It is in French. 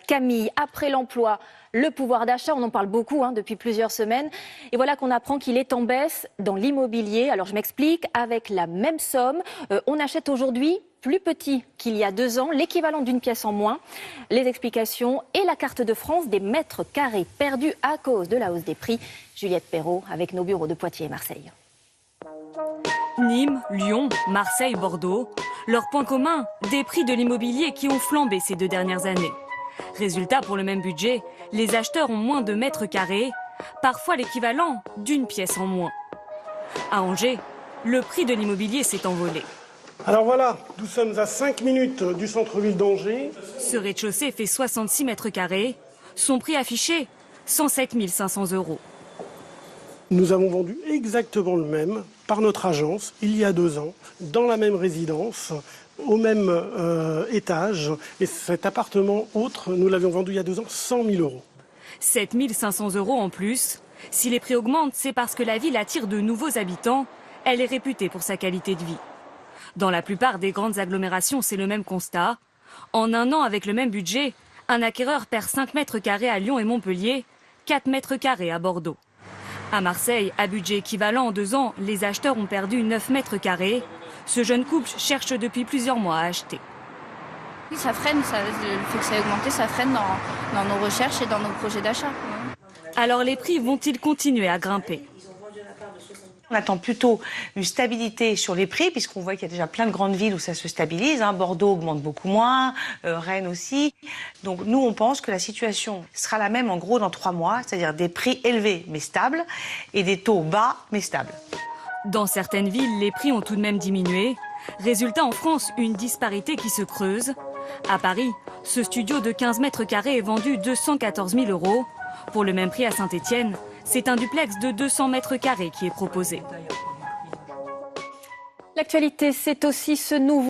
Camille, après l'emploi, le pouvoir d'achat, on en parle beaucoup depuis plusieurs semaines. Et voilà qu'on apprend qu'il est en baisse dans l'immobilier. Alors je m'explique, avec la même somme, on achète aujourd'hui plus petit qu'il y a 2 ans, l'équivalent d'une pièce en moins. Les explications et la carte de France des mètres carrés perdus à cause de la hausse des prix. Juliette Perrault avec nos bureaux de Poitiers et Marseille. Nîmes, Lyon, Marseille, Bordeaux. Leur point commun, des prix de l'immobilier qui ont flambé ces 2 dernières années. Résultat, pour le même budget, les acheteurs ont moins de mètres carrés, parfois l'équivalent d'une pièce en moins. À Angers, le prix de l'immobilier s'est envolé. Alors voilà, nous sommes à 5 minutes du centre-ville d'Angers. Ce rez-de-chaussée fait 66 mètres carrés. Son prix affiché, 107 500 €. Nous avons vendu exactement le même par notre agence il y a 2 ans, dans la même résidence, au même étage. Et cet appartement autre, nous l'avions vendu il y a 2 ans 100 000 €. 7 500 € en plus. Si les prix augmentent, c'est parce que la ville attire de nouveaux habitants. Elle est réputée pour sa qualité de vie. Dans la plupart des grandes agglomérations, c'est le même constat. En 1 an, avec le même budget, un acquéreur perd 5 mètres carrés à Lyon et Montpellier, 4 mètres carrés à Bordeaux. À Marseille, à budget équivalent en 2 ans, les acheteurs ont perdu 9 mètres carrés. Ce jeune couple cherche depuis plusieurs mois à acheter. Oui, ça freine, le fait que ça ait augmenté, ça freine dans nos recherches et dans nos projets d'achat. Alors les prix vont-ils continuer à grimper ? On attend plutôt une stabilité sur les prix, puisqu'on voit qu'il y a déjà plein de grandes villes où ça se stabilise. Bordeaux augmente beaucoup moins, Rennes aussi. Donc nous, on pense que la situation sera la même en gros dans 3 mois, c'est-à-dire des prix élevés mais stables et des taux bas mais stables. Dans certaines villes, les prix ont tout de même diminué. Résultat, en France, une disparité qui se creuse. À Paris, ce studio de 15 mètres carrés est vendu 214 000 €. Pour le même prix à Saint-Étienne, c'est un duplex de 200 mètres carrés qui est proposé. L'actualité, c'est aussi ce nouveau